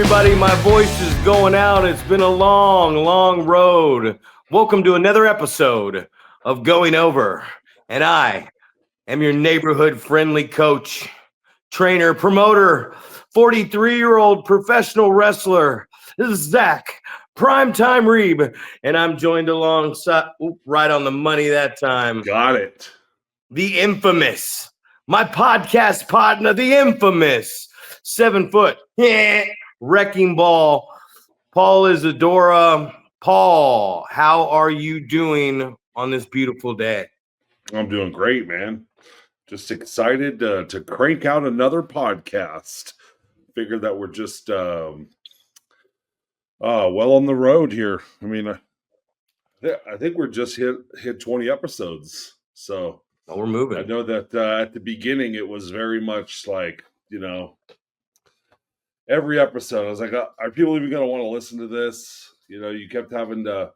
everybody. My voice is going out. It's been a long road. Welcome to another episode of Going Over. And I am your neighborhood friendly coach, trainer, promoter, 43-year-old professional wrestler. This is Zach, Primetime Reeb. And I'm joined alongside, right on the money that time. Got it. The infamous, my podcast partner, the infamous 7 foot wrecking ball, Paul Isadora. Paul, how are you doing on this beautiful day? I'm doing great, man. Just excited to crank out another podcast. Figured that we're just well on the road here. I mean, I think we're just hit 20 episodes. So we're moving. I know that at the beginning it was very much like, every episode I was like, are people even going to want to listen to this? You kept having to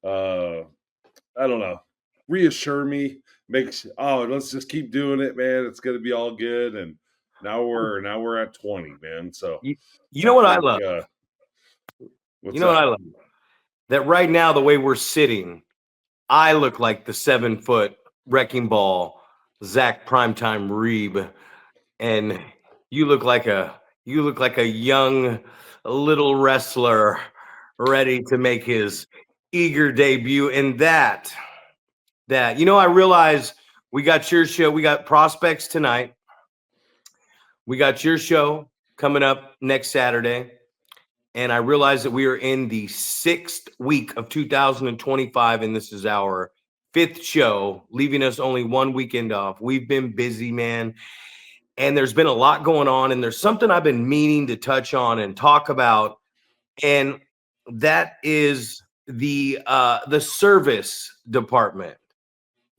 I don't know, reassure me, let's just keep doing it, man. It's going to be all good. And now we're at 20, man. So you know what I love? What I love? That right now, the way we're sitting, I look like the 7 foot wrecking ball, Zach Primetime Reeb, and you look like a young little wrestler ready to make his eager debut. And that I realize we got your show, we got prospects tonight, we got your show coming up next Saturday, and I realize that we are in the 6th week of 2025, and this is our 5th show, leaving us only 1 weekend off. We've been busy, man, and there's been a lot going on, and there's something I've been meaning to touch on and talk about, and that is the service department.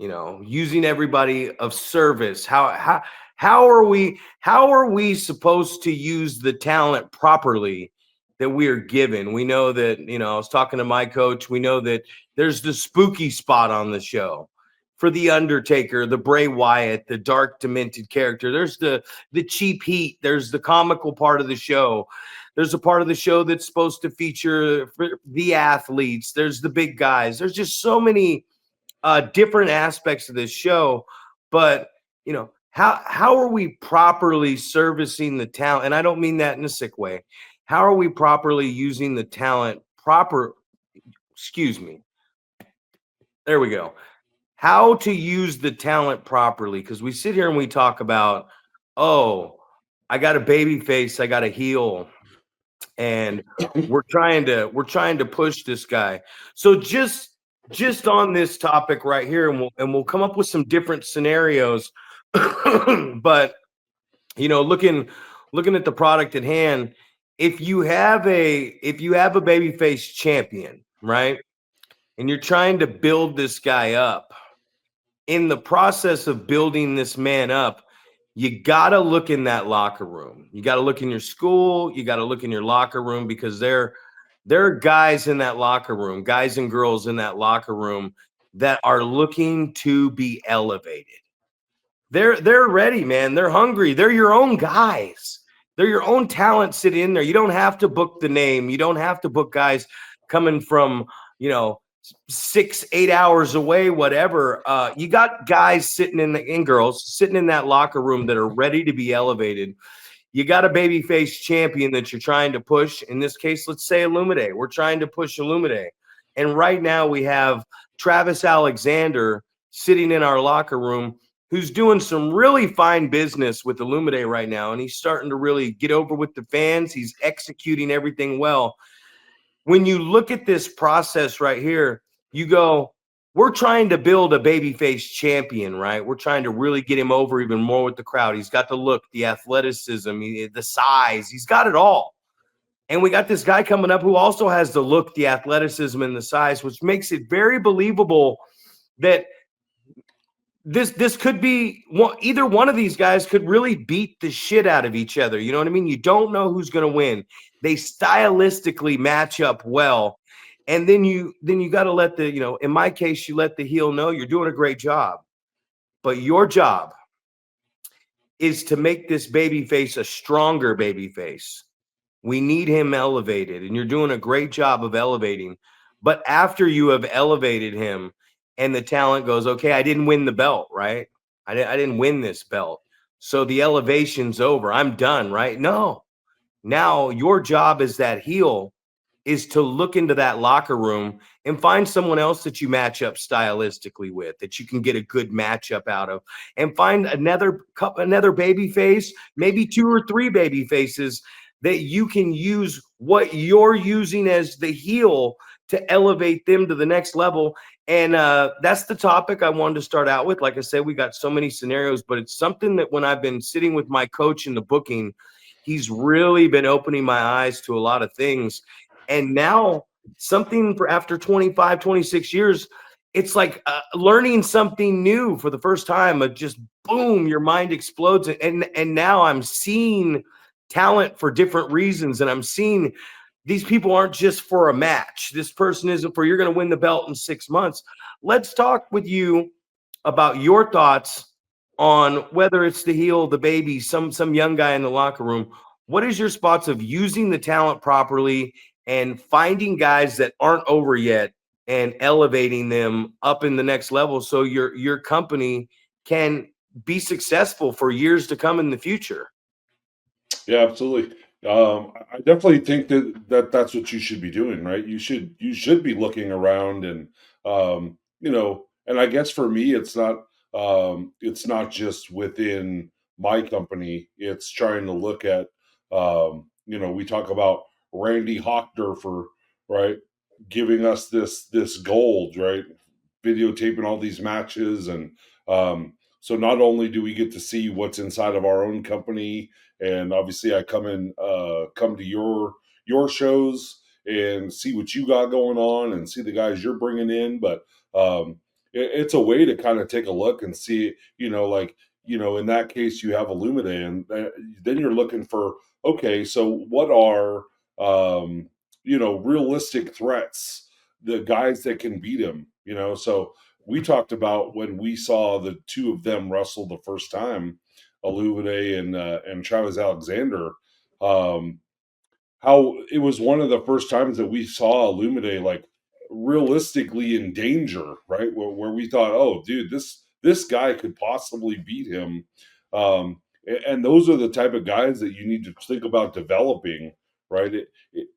Using everybody of service. How are we supposed to use the talent properly that we are given? We know that, I was talking to my coach. We know that there's the spooky spot on the show for the Undertaker, the Bray Wyatt, the dark demented character. There's the cheap heat. There's the comical part of the show. There's a part of the show that's supposed to feature the athletes. There's the big guys. There's just so many different aspects of this show. But, how are we properly servicing the talent? And I don't mean that in a sick way. How are we properly using the talent There we go. How to use the talent properly. Because we sit here and we talk about, I got a baby face, I got a heel, and we're trying to push this guy. So just on this topic right here, and we'll come up with some different scenarios. But looking at the product at hand, if you have a babyface champion, right, and you're trying to build this guy up, in the process of building this man up, you got to look in that locker room. You got to look in your school. You got to look in your locker room, because there are guys in that locker room, guys and girls in that locker room that are looking to be elevated. They're ready, man. They're hungry. They're your own guys. They're your own talent sitting in there. You don't have to book the name. You don't have to book guys coming from, 6-8 hours away, whatever. You got guys sitting and girls sitting in that locker room that are ready to be elevated. You got a babyface champion that you're trying to push. In this case, let's say Illumide. We're trying to push Illumide. And right now we have Travis Alexander sitting in our locker room, who's doing some really fine business with Illumide right now. And he's starting to really get over with the fans. He's executing everything well. When you look at this process right here, you go, we're trying to build a babyface champion, right? We're trying to really get him over even more with the crowd. He's got the look, the athleticism, the size. He's got it all. And we got this guy coming up who also has the look, the athleticism, and the size, which makes it very believable that this could be either one of these guys could really beat the shit out of each other. You know what I mean? You don't know who's going to win. They stylistically match up well. And then you got to let in my case, you let the heel know you're doing a great job. But your job is to make this baby face a stronger baby face. We need him elevated, and you're doing a great job of elevating. But after you have elevated him and the talent goes, okay, I didn't win the belt, right? I didn't win this belt. So the elevation's over. I'm done, right? No. Now your job as that heel is to look into that locker room and find someone else that you match up stylistically with, that you can get a good matchup out of, and find another baby face, maybe 2 or 3 baby faces that you can use what you're using as the heel to elevate them to the next level. And that's the topic I wanted to start out with. Like I said, we got so many scenarios, but it's something that when I've been sitting with my coach in the booking, he's really been opening my eyes to a lot of things. And now something for after 25, 26 years, it's like learning something new for the first time. Just boom, your mind explodes. And now I'm seeing talent for different reasons. And I'm seeing these people aren't just for a match. This person isn't for you're going to win the belt in 6 months. Let's talk with you about your thoughts on whether it's the heel, the baby, some young guy in the locker room. What is your spots of using the talent properly and finding guys that aren't over yet and elevating them up in the next level so your company can be successful for years to come in the future? Yeah, absolutely. I definitely think that's what you should be doing, right? You should be looking around and and I guess for me it's not just within my company. It's trying to look at we talk about Randy Hockdorfer, right? Giving us this gold, right? Videotaping all these matches and so not only do we get to see what's inside of our own company, and obviously I come to your shows and see what you got going on and see the guys you're bringing in, but it's a way to kind of take a look and see, in that case you have Illumina, and then you're looking for, okay, so what are realistic threats, the guys that can beat him, so we talked about when we saw the two of them wrestle the first time, Aluvide and Travis Alexander, um, how it was one of the first times that we saw Illumide like realistically in danger, right? Where we thought, oh, dude, this guy could possibly beat him. And those are the type of guys that you need to think about developing, right?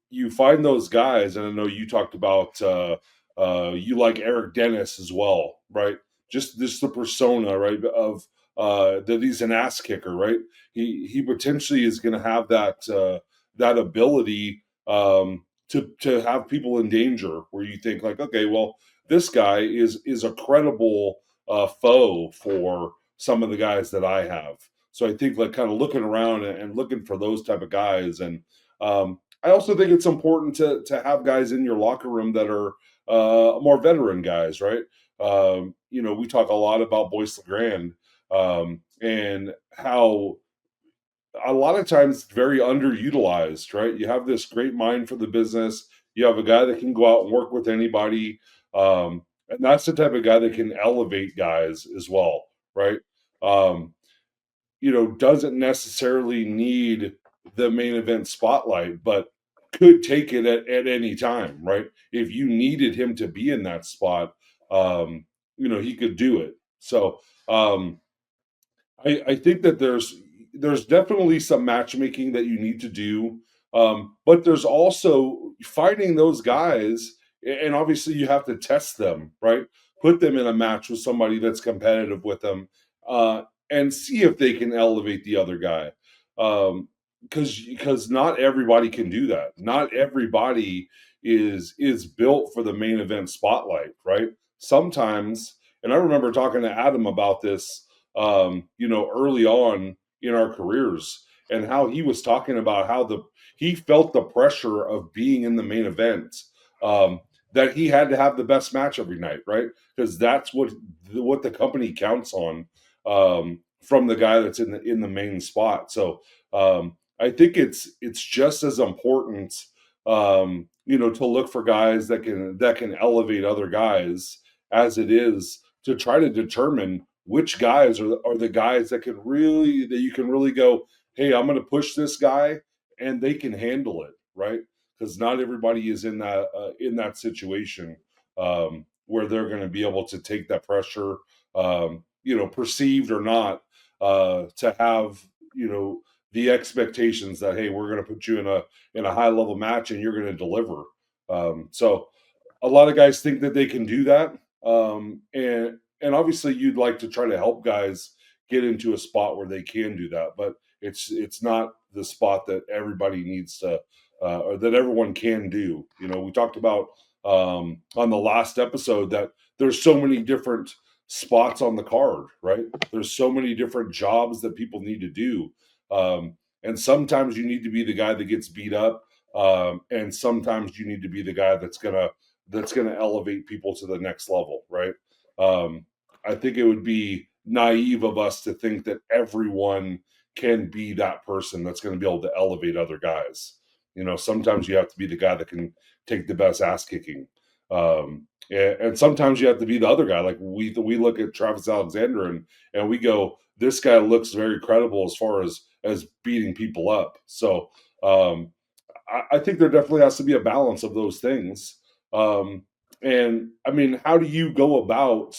You find those guys, and I know you talked about you like Eric Dennis as well, right? Just the persona, right? Of that he's an ass kicker, right? He potentially is going to have that ability to have people in danger, where you think like, okay, well, this guy is a credible foe for some of the guys that I have. So I think like kind of looking around and looking for those type of guys, and I also think it's important to have guys in your locker room that are more veteran guys, right? We talk a lot about Boyce LeGrand, and how a lot of times very underutilized, right? You have this great mind for the business. You have a guy that can go out and work with anybody. And that's the type of guy that can elevate guys as well, right? Um, doesn't necessarily need the main event spotlight, but could take it at any time, right? If you needed him to be in that spot, he could do it. So, I think that there's definitely some matchmaking that you need to do, but there's also finding those guys, and obviously you have to test them, right? Put them in a match with somebody that's competitive with them, and see if they can elevate the other guy. Because not everybody can do that. Not everybody is built for the main event spotlight, right? Sometimes, and I remember talking to Adam about this early on in our careers, and how he was talking about how he felt the pressure of being in the main event, that he had to have the best match every night, right? Because that's what the company counts on, from the guy that's in the main spot. So I think it's just as important, to look for guys that can elevate other guys, as it is to try to determine which guys are the guys that you can really go, hey, I'm going to push this guy, and they can handle it, right? Because not everybody is in that situation where they're going to be able to take that pressure, perceived or not, to have the expectations that, hey, we're going to put you in a high level match and you're going to deliver. So a lot of guys think that they can do that, and obviously you'd like to try to help guys get into a spot where they can do that, but it's not the spot that everybody needs to, or that everyone can do. We talked about on the last episode that there's so many different spots on the card, right? There's so many different jobs that people need to do, and sometimes you need to be the guy that gets beat up, and sometimes you need to be the guy that's gonna elevate people to the next level, right? I think it would be naive of us to think that everyone can be that person that's going to be able to elevate other guys. Sometimes you have to be the guy that can take the best ass kicking, and sometimes you have to be the other guy. Like we look at Travis Alexander and we go, this guy looks very credible as far as beating people up. So I think there definitely has to be a balance of those things. And I mean, how do you go about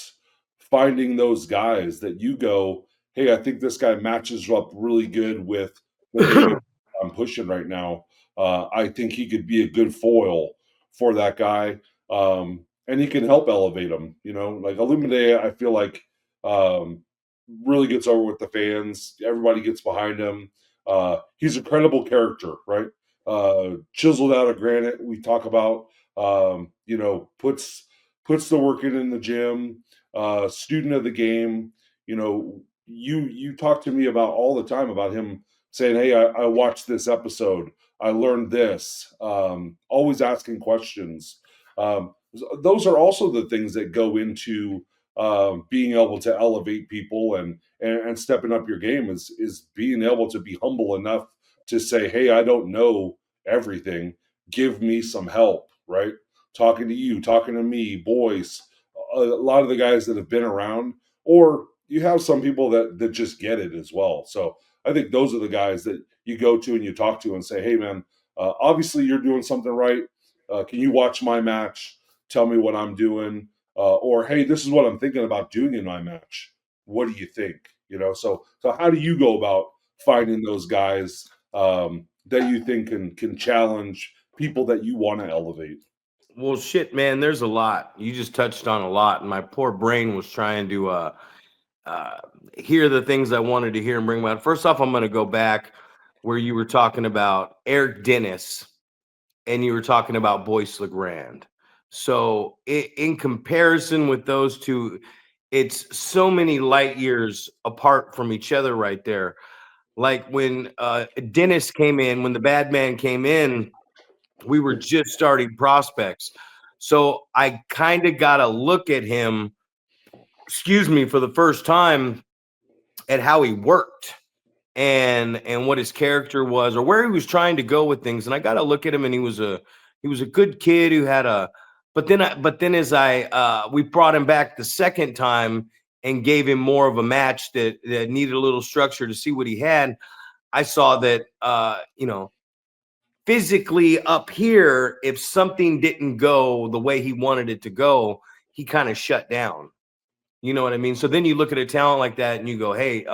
finding those guys that you go, hey, I think this guy matches up really good with the thing I'm pushing right now. I think he could be a good foil for that guy, and he can help elevate him. Like Illumide, I feel like really gets over with the fans. Everybody gets behind him. He's a credible character, right? Chiseled out of granite. We talk about, puts the work in the gym. Student of the game. You talk to me about all the time about him saying, "Hey, I watched this episode. I learned this." Always asking questions. Those are also the things that go into being able to elevate people and stepping up your game is being able to be humble enough to say, hey, I don't know everything. Give me some help, right? Talking to you, talking to me, boys, a lot of the guys that have been around, or you have some people that just get it as well. So I think those are the guys that you go to and you talk to and say, hey, man, obviously you're doing something right. Can you watch my match? Tell me what I'm doing. Or, hey, this is what I'm thinking about doing in my match. What do you think? So how do you go about finding those guys that you think can challenge people that you want to elevate? Well, shit, man, there's a lot. You just touched on a lot, and my poor brain was trying to hear the things I wanted to hear and bring about. First off, I'm going to go back where you were talking about Eric Dennis and you were talking about Boyce LeGrand. So in comparison with those two, it's so many light years apart from each other right there. Like when Dennis came in, when the bad man came in, we were just starting prospects. So I kind of got to look at him, for the first time at how he worked and what his character was or where he was trying to go with things. And I got to look at him, and he was a good kid who had but then as we brought him back the second time and gave him more of a match that needed a little structure to see what he had. I saw that, physically up here, if something didn't go the way he wanted it to go, he kind of shut down. You know what I mean? So then you look at a talent like that and you go, hey,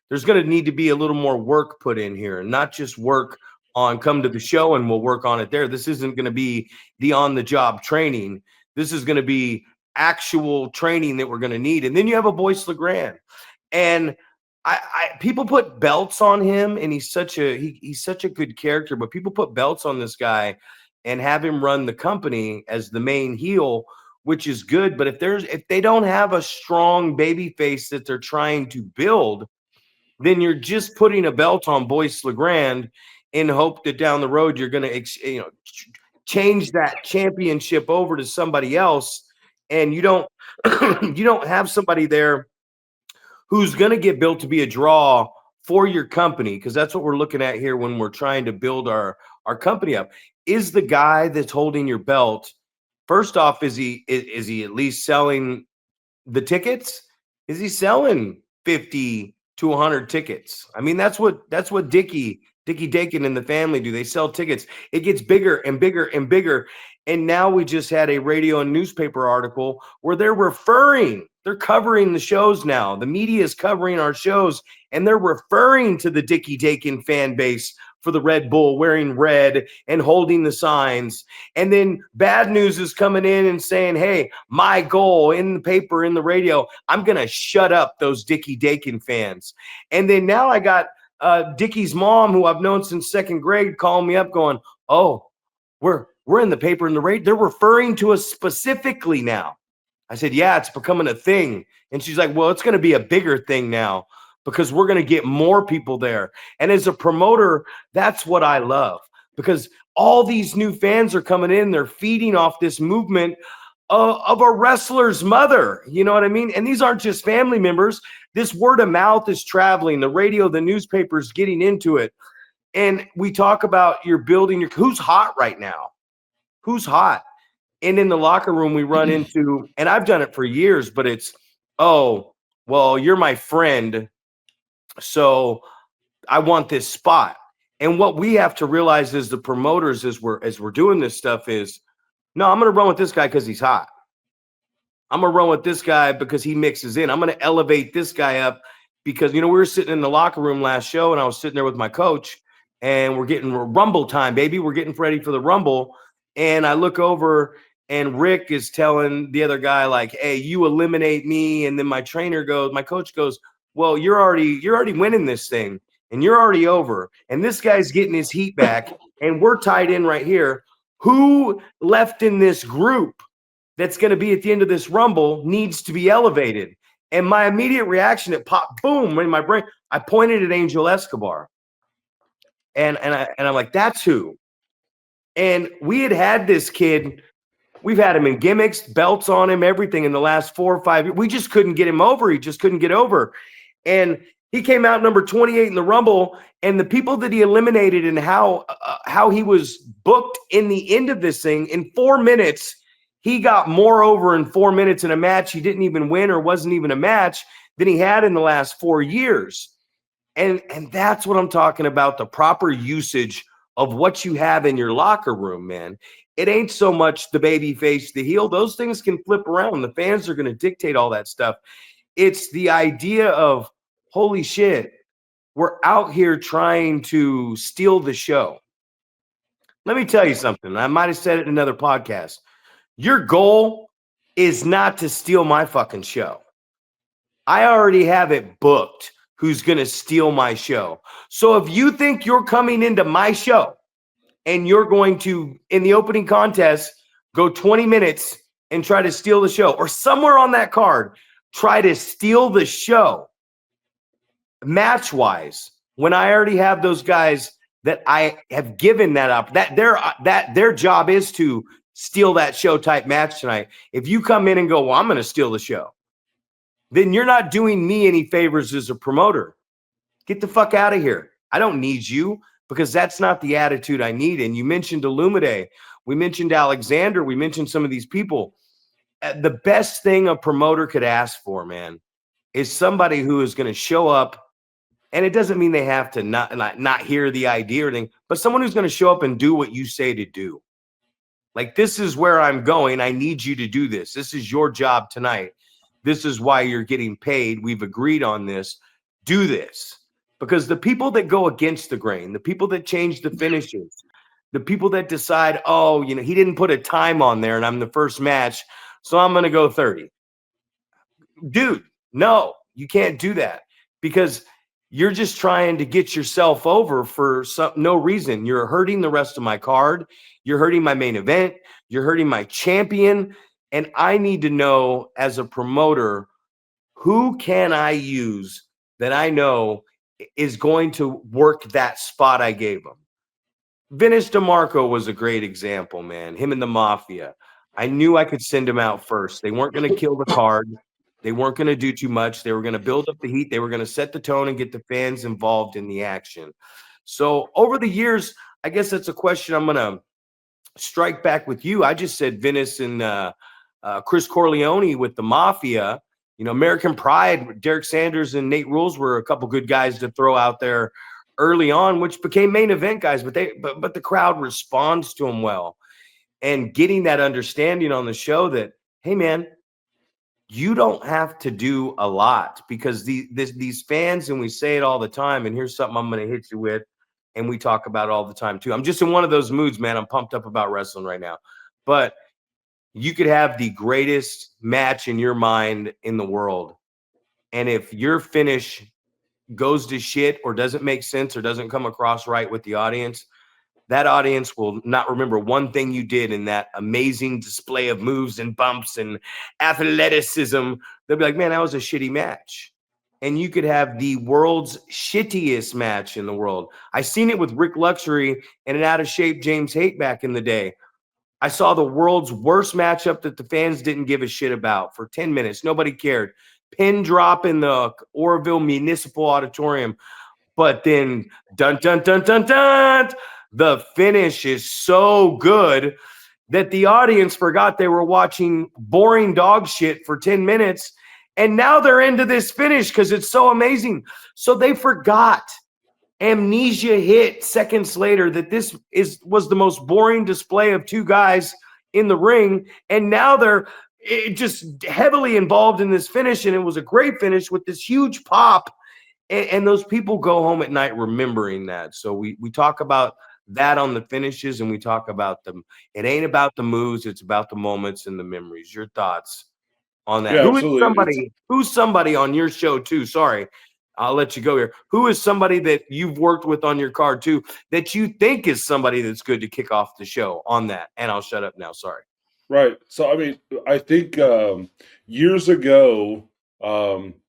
there's going to need to be a little more work put in here, not just work on come to the show and we'll work on it there. This isn't going to be the on-the-job training. This is going to be actual training that we're going to need. And then you have a Boyce LeGrand. And people put belts on him, and he's such a good character, but people put belts on this guy and have him run the company as the main heel, which is good. But if they don't have a strong baby face that they're trying to build, then you're just putting a belt on Boyce LeGrand in hope that down the road you're going to change that championship over to somebody else, and you don't you don't have somebody there who's going to get built to be a draw for your company, because that's what we're looking at here when we're trying to build our company up. Is the guy that's holding your belt, first off, is he at least selling the tickets? Is he selling 50 to 100 tickets? I mean, that's what Dickie Dickie Dakin and the family do. They sell tickets. It gets bigger and bigger and bigger. And now we just had a radio and newspaper article where they're covering the shows now. The media is covering our shows, and they're referring to the Dickie Dakin fan base for the Red Bull wearing red and holding the signs. And then bad news is coming in and saying, hey, my goal in the paper, in the radio, I'm going to shut up those Dickie Dakin fans. And then now I got Dickie's mom, who I've known since second grade, calling me up going, oh, we're in the paper and the radio. They're referring to us specifically now. I said, yeah, it's becoming a thing. And she's like, well, it's going to be a bigger thing now because we're going to get more people there. And as a promoter, that's what I love, because all these new fans are coming in. They're feeding off this movement of a wrestler's mother. You know what I mean? And these aren't just family members. This word of mouth is traveling. The radio, the newspapers getting into it. And we talk about you're building who's hot right now? Who's hot? And in the locker room, we run into, and I've done it for years, but it's, oh, well, you're my friend, so I want this spot. And what we have to realize is the promoters, as we're doing this stuff, is, no, I'm going to run with this guy because he's hot. I'm going to run with this guy because he mixes in. I'm going to elevate this guy up because, we were sitting in the locker room last show, and I was sitting there with my coach, and we're getting Rumble time, baby. We're getting ready for the Rumble. And I look over, and Rick is telling the other guy, like, hey, you eliminate me. And then my coach goes, well, you're already winning this thing, and you're already over. And this guy's getting his heat back, and we're tied in right here. Who left in this group that's going to be at the end of this Rumble needs to be elevated? And my immediate reaction, it popped, boom, in my brain. I pointed at Angel Escobar. And I'm like, that's who. And we had this kid. We've had him in gimmicks, belts on him, everything in the last 4 or 5 years. We just couldn't get him over. He just couldn't get over. And he came out number 28 in the Rumble. And the people that he eliminated and how he was booked in the end of this thing, in 4 minutes, he got more over in 4 minutes in a match he didn't even win or wasn't even a match than he had in the last 4 years. And that's what I'm talking about, the proper usage of what you have in your locker room, man. It ain't so much the baby face, the heel. Those things can flip around. The fans are going to dictate all that stuff. It's the idea of, holy shit, we're out here trying to steal the show. Let me tell you something. I might have said it in another podcast. Your goal is not to steal my fucking show. I already have it booked who's going to steal my show. So if you think you're coming into my show and you're going to, in the opening contest, go 20 minutes and try to steal the show, or somewhere on that card, try to steal the show match-wise, when I already have those guys that I have given that up, that their job is to steal that show type match tonight. If you come in and go, well, I'm going to steal the show, then you're not doing me any favors as a promoter. Get the fuck out of here. I don't need you, because that's not the attitude I need. And you mentioned Illumide. We mentioned Alexander. We mentioned some of these people. The best thing a promoter could ask for, man, is somebody who is going to show up. And it doesn't mean they have to not hear the idea or anything, but someone who's going to show up and do what you say to do. Like, this is where I'm going. I need you to do this. This is your job tonight. This is why you're getting paid. We've agreed on this. Do this. Because the people that go against the grain, the people that change the finishes, the people that decide, oh, he didn't put a time on there and I'm the first match, so I'm going to go 30. Dude, no, you can't do that, because you're just trying to get yourself over for no reason. You're hurting the rest of my card. You're hurting my main event. You're hurting my champion. And I need to know, as a promoter, who can I use that I know is going to work that spot I gave him. Vince DeMarco was a great example, man. Him and the Mafia. I knew I could send him out first. They weren't going to kill the card. They weren't going to do too much. They were going to build up the heat. They were going to set the tone and get the fans involved in the action. So over the years, I guess that's a question I'm going to strike back with you. I just said Vince and Chris Corleone with the Mafia. American Pride, Derek Sanders and Nate Rules were a couple good guys to throw out there early on, which became main event guys, but the crowd responds to them well. And getting that understanding on the show that, hey man, you don't have to do a lot, because these fans, and we say it all the time, and here's something I'm going to hit you with, and we talk about it all the time too. I'm just in one of those moods, man. I'm pumped up about wrestling right now. But you could have the greatest match in your mind in the world, and if your finish goes to shit or doesn't make sense or doesn't come across right with the audience, that audience will not remember one thing you did in that amazing display of moves and bumps and athleticism. They'll be like, man, that was a shitty match. And you could have the world's shittiest match in the world. I seen it with Rick Luxury and an out of shape James Haight back in the day. I saw the world's worst matchup that the fans didn't give a shit about for 10 minutes. Nobody cared. Pin drop in the Oroville Municipal Auditorium. But then, dun, dun, dun, dun, dun, the finish is so good that the audience forgot they were watching boring dog shit for 10 minutes. And now they're into this finish because it's so amazing. So they forgot. Amnesia hit seconds later that this was the most boring display of two guys in the ring. And now they're just heavily involved in this finish. And it was a great finish with this huge pop. And those people go home at night remembering that. So we talk about that on the finishes, and we talk about them. It ain't about the moves, it's about the moments and the memories. Your thoughts on that? Yeah, absolutely. Who's somebody on your show too? Sorry, I'll let you go here. Who is somebody that you've worked with on your card too that you think is somebody that's good to kick off the show on that? And I'll shut up now. Sorry. Right. So, I mean, I think years ago,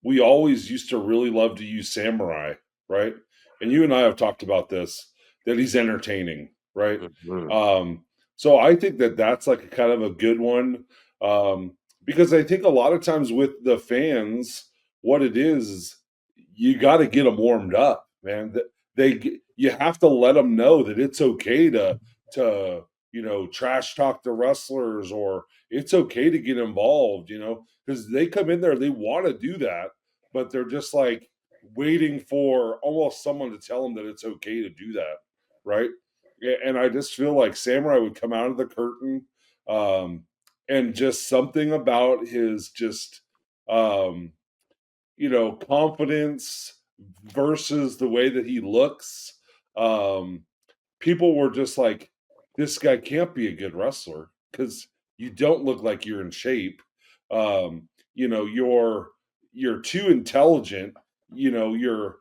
we always used to really love to use Samurai, right? And you and I have talked about this, that he's entertaining, right? Mm-hmm. So I think that that's like a kind of a good one, because I think a lot of times with the fans, what it is you got to get them warmed up, man. You have to let them know that it's okay to trash talk the wrestlers, or it's okay to get involved, because they come in there, they want to do that, but they're just like waiting for almost someone to tell them that it's okay to do that, right? And I just feel like Samurai would come out of the curtain, and just something about his just, um, confidence versus the way that he looks. Um, People were just like, this guy can't be a good wrestler because you don't look like you're in shape. You're too intelligent. You're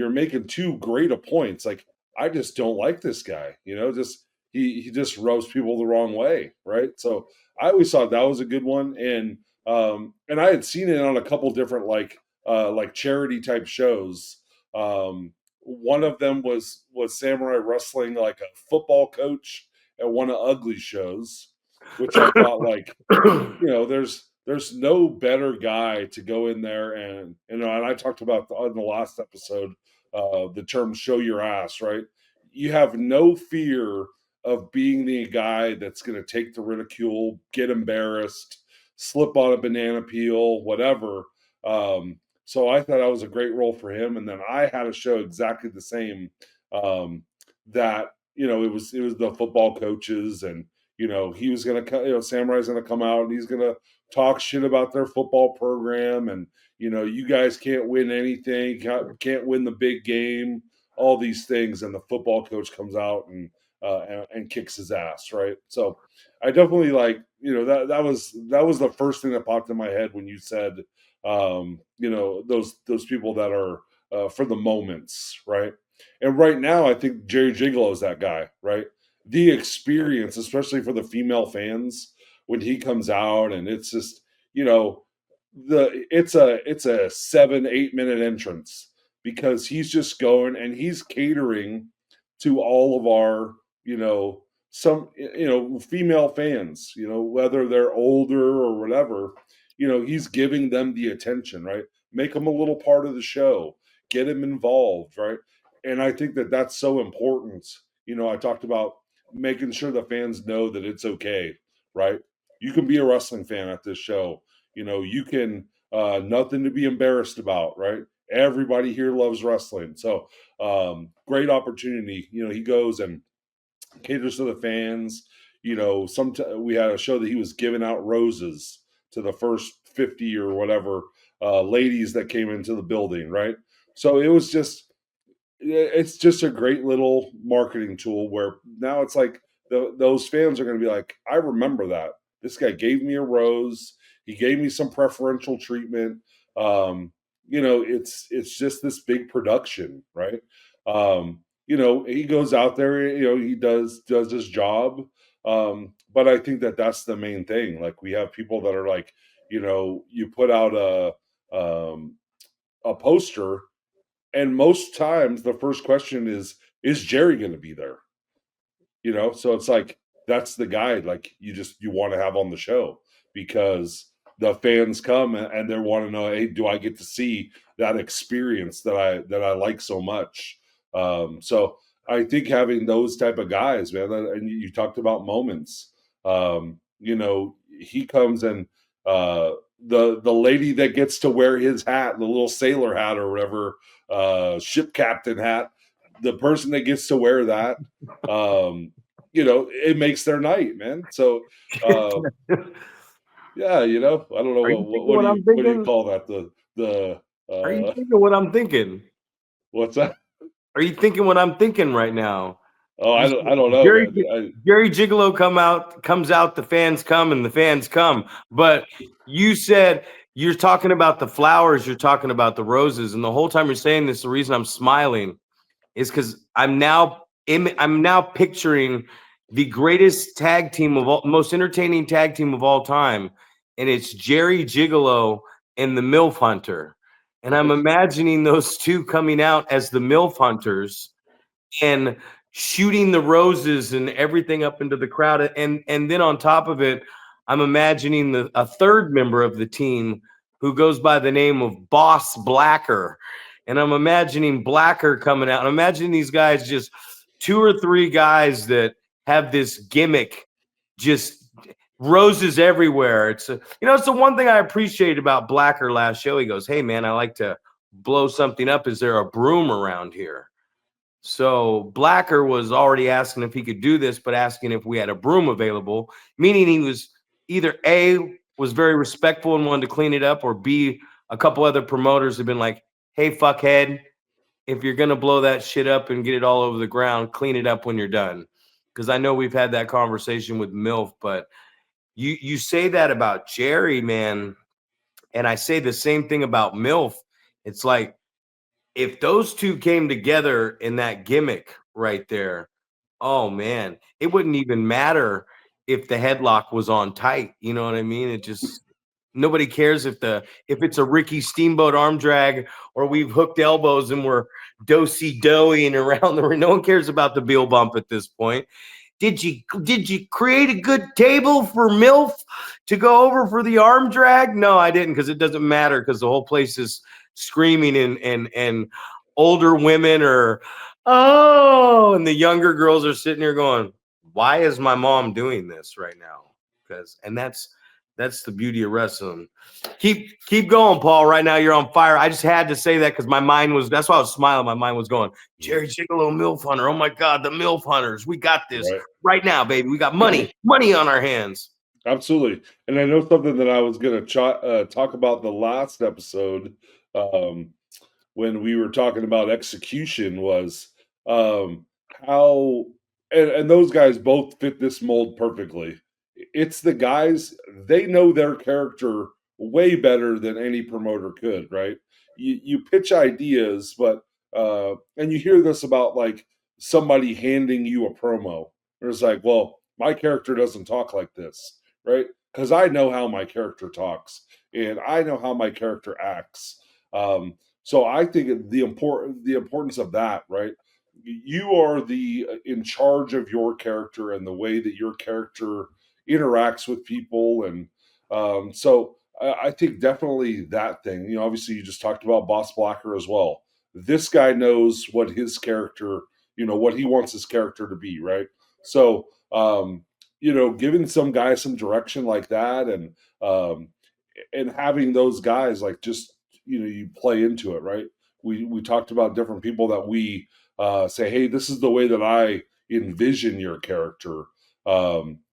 making too great a points. Like, I just don't like this guy. Just he just rubs people the wrong way, right? So I always thought that was a good one, and I had seen it on a couple different like charity type shows. One of them was Samurai wrestling like a football coach at one of Ugly's shows, which I thought, like, there's no better guy to go in there, and I talked about on the last episode the term "show your ass," right? You have no fear of being the guy that's going to take the ridicule, get embarrassed, slip on a banana peel, whatever. So I thought that was a great role for him. And then I had a show exactly the same. That it was the football coaches, and he was gonna Samurai's gonna come out and he's gonna talk shit about their football program, and you guys can't win anything, can't win the big game, all these things, and the football coach comes out and kicks his ass, right? So I definitely that was the first thing that popped in my head when you said those people that are for the moments, right? And right now, I think Jerry Gigolo is that guy, right? The experience, especially for the female fans, when he comes out, and it's just it's a 7-8 minute entrance, because he's just going and he's catering to all of our some female fans, whether they're older or whatever. He's giving them the attention, right? Make them a little part of the show, get them involved, right? And I think that that's so important. I talked about making sure the fans know that it's okay, right? You can be a wrestling fan at this show. You can nothing to be embarrassed about, right? Everybody here loves wrestling. So great opportunity. He goes and caters to the fans. We had a show that he was giving out roses to the first 50 or whatever ladies that came into the building, right? So it's just a great little marketing tool where now it's like those fans are going to be like, I remember that. This guy gave me a rose. He gave me some preferential treatment. It's just this big production, right? He goes out there, he does his job. But I think that's the main thing. Like, we have people that are like, you put out a poster, and most times the first question is Jerry going to be there? So it's like, that's the guy, like, you want to have on the show, because the fans come and they want to know, hey, do I get to see that experience that I like so much? So I think having those type of guys, man, and you talked about moments. He comes and the lady that gets to wear his hat, the little sailor hat or whatever, ship captain hat, the person that gets to wear that, it makes their night, man. So yeah, I don't know Are you thinking what what do I'm you thinking? call that, the Are you thinking what I'm thinking? what's that? Are you thinking what I'm thinking right now? Oh, You I said don't know, Jerry man. Jerry Gigolo comes out, the fans come, and the fans come. But you said you're talking about the flowers, you're talking about the roses, and the whole time you're saying this, the reason I'm smiling is because I'm now picturing the greatest tag team of all, most entertaining tag team of all time, and it's Jerry Gigolo and the MILF Hunter. And I'm imagining those two coming out as the MILF Hunters and shooting the roses and everything up into the crowd. And then on top of it, I'm imagining a third member of the team who goes by the name of Boss Blacker. And I'm imagining Blacker coming out. I'm imagining these guys, just 2 or 3 guys that have this gimmick, just roses everywhere. It's the one thing I appreciate about Blacker last show. He goes, "Hey man, I like to blow something up. Is there a broom around here?" So Blacker was already asking if he could do this, but asking if we had a broom available, meaning he was either A, was very respectful and wanted to clean it up, or B, a couple other promoters have been like, "Hey, fuckhead, if you're going to blow that shit up and get it all over the ground, clean it up when you're done." Because I know we've had that conversation with MILF, but you say that about Jerry, man, and I say the same thing about MILF. It's like, if those two came together in that gimmick right there, oh man, it wouldn't even matter if the headlock was on tight. You know what I mean? It just, nobody cares if it's a Ricky Steamboat arm drag, or we've hooked elbows and we're do-si-doing around the ring. No one cares about the Beal bump at this point. Did you create a good table for MILF to go over for the arm drag? No, I didn't, because it doesn't matter, because the whole place is screaming, and older women are, oh, and the younger girls are sitting here going, why is my mom doing this right now? And that's the beauty of wrestling. Keep going, Paul. Right now you're on fire. I just had to say that because my mind was, that's why I was smiling. My mind was going, Jerry Gigolo, MILF Hunter. Oh my God, the MILF Hunters. We got this right now, baby. We got money on our hands. Absolutely. And I know something that I was going to talk about the last episode, when we were talking about execution, was how, and those guys both fit this mold perfectly. It's the guys, they know their character way better than any promoter could, right? You pitch ideas, but and you hear this about, like, somebody handing you a promo. It's like, well, my character doesn't talk like this, right? Because I know how my character talks, and I know how my character acts. So I think the importance of that, right? You are the in charge of your character and the way that your character interacts with people, and so I think definitely that thing. Obviously, you just talked about Boss Blacker as well. This guy knows what his character, what he wants his character to be, right? So, giving some guy some direction like that, and having those guys, like, just you play into it, right? we talked about different people that we say, hey, this is the way that I envision your character.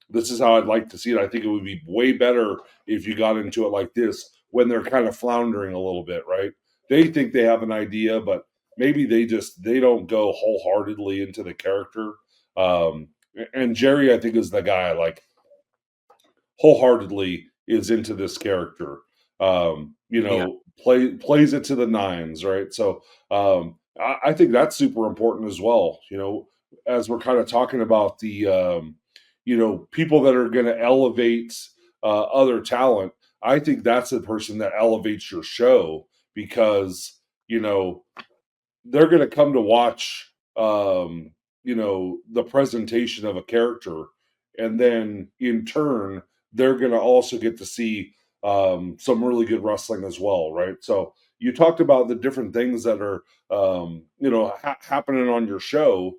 This is how I'd like to see it. I think it would be way better if you got into it like this when they're kind of floundering a little bit, right? They think they have an idea, but maybe they don't go wholeheartedly into the character. And Jerry, I think, is the guy like wholeheartedly is into this character. Yeah. Plays it to the nines, right? So I think that's super important as well. As we're kind of talking about the people that are going to elevate other talent. I think that's the person that elevates your show because they're going to come to watch the presentation of a character, and then in turn they're going to also get to see some really good wrestling as well, right? So you talked about the different things that are happening on your show,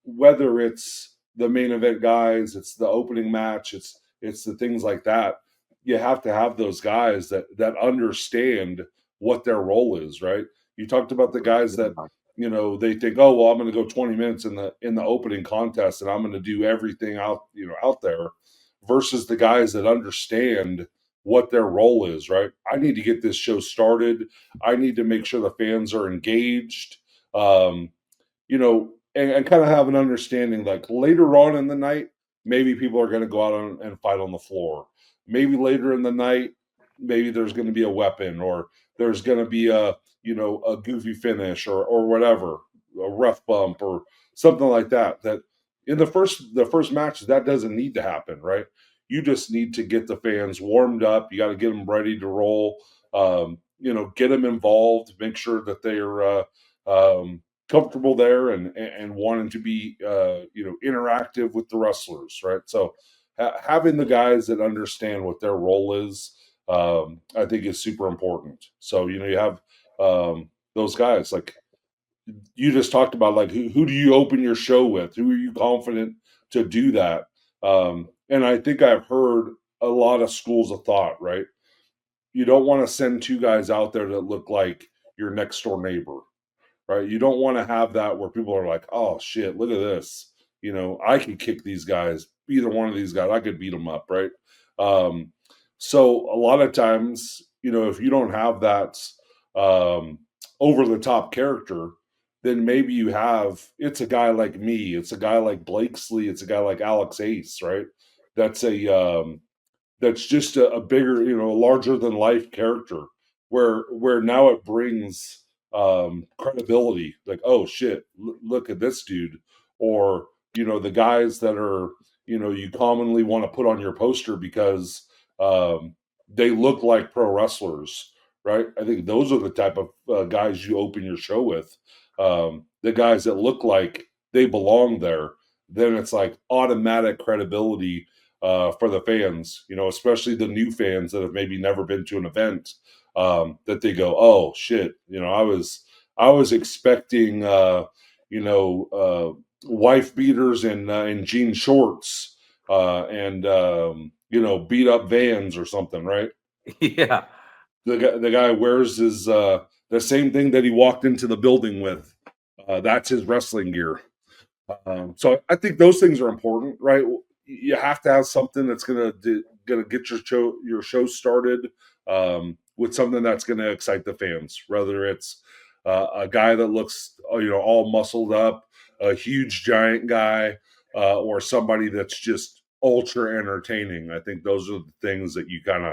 whether it's the main event guys, it's the opening match, it's the things like that. You have to have those guys that understand what their role is, right? You talked about the guys that they think, oh well, I'm going to go 20 minutes in the opening contest and I'm going to do everything out there, versus the guys that understand what their role is, right? I need to get this show started. I need to make sure the fans are engaged. um, and kind of have an understanding like later on in the night, maybe people are going to go out and fight on the floor. Maybe later in the night, maybe there's going to be a weapon, or there's going to be a goofy finish, or whatever, a ref bump or something like that. That in the first match, that doesn't need to happen, right? You just need to get the fans warmed up. You got to get them ready to roll. Get them involved. Make sure that they're comfortable there and wanting to be interactive with the wrestlers, right? So having the guys that understand what their role is, I think is super important. So you have those guys like you just talked about, like who do you open your show with? Who are you confident to do that? And I think I've heard a lot of schools of thought, right? You don't want to send two guys out there that look like your next door neighbor, right? You don't want to have that where people are like, oh shit, look at this. I could kick these guys, either one of these guys, I could beat them up, right? So a lot of times, if you don't have that um, over the top character, then maybe it's a guy like me, it's a guy like Blakesley, it's a guy like Alex Ace, right? That's that's just a bigger, larger than life character, where now it brings credibility. Like, oh shit, look at this dude, or the guys that are you commonly want to put on your poster because they look like pro wrestlers, right? I think those are the type of guys you open your show with. The guys that look like they belong there, then it's like automatic credibility for the fans, especially the new fans that have maybe never been to an event, that they go, oh shit, I was expecting, wife beaters and jean shorts, and beat up Vans or something, right? Yeah. The guy wears his the same thing that he walked into the building with. That's his wrestling gear. So I think those things are important, right? You have to have something that's gonna get your show started with something that's gonna excite the fans. Whether it's a guy that looks all muscled up, a huge giant guy, or somebody that's just ultra entertaining. I think those are the things that you kind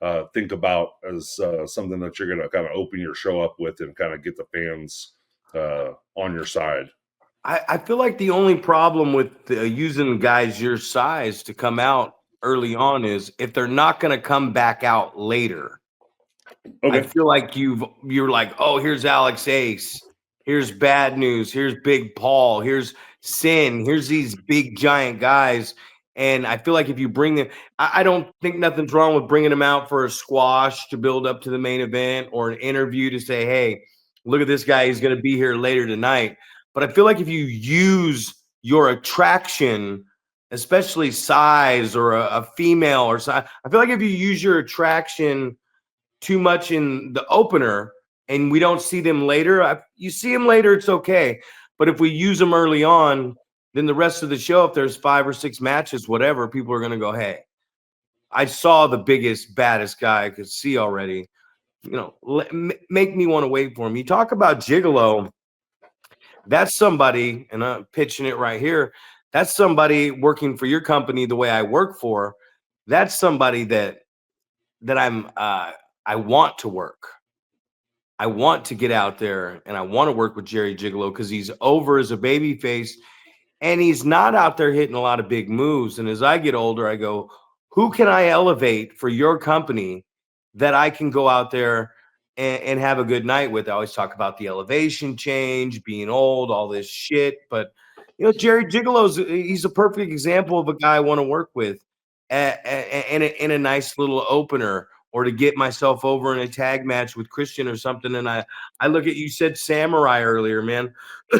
of think about as something that you're gonna kind of open your show up with and kind of get the fans on your side. I feel like the only problem with using guys your size to come out early on is if they're not going to come back out later. I Okay. feel like you're like, oh, here's Alex Ace, here's Bad News, here's Big Paul, here's Sin, here's these big giant guys. And I feel like if you bring them, I don't think nothing's wrong with bringing them out for a squash to build up to the main event, or an interview to say, hey, look at this guy, he's going to be here later tonight. But I feel like if you use your attraction, especially size or a female or size, I feel like if you use your attraction too much in the opener, and we don't see them later, you see them later, it's okay. But if we use them early on, then the rest of the show, if there's 5 or 6 matches, whatever, people are going to go, hey, I saw the biggest, baddest guy I could see already. Make me want to wait for him. You talk about gigolo. That's somebody, and I'm pitching it right here. That's somebody working for your company the way I work for. That's somebody that I want to work. I want to get out there and I want to work with Jerry Gigolo because he's over as a baby face and he's not out there hitting a lot of big moves. And as I get older, I go, who can I elevate for your company that I can go out there and have a good night with? I always talk about the elevation change, being old, all this shit. But, Jerry he's a perfect example of a guy I want to work with in a nice little opener, or to get myself over in a tag match with Christian or something. And I look at, you said Samurai earlier, man.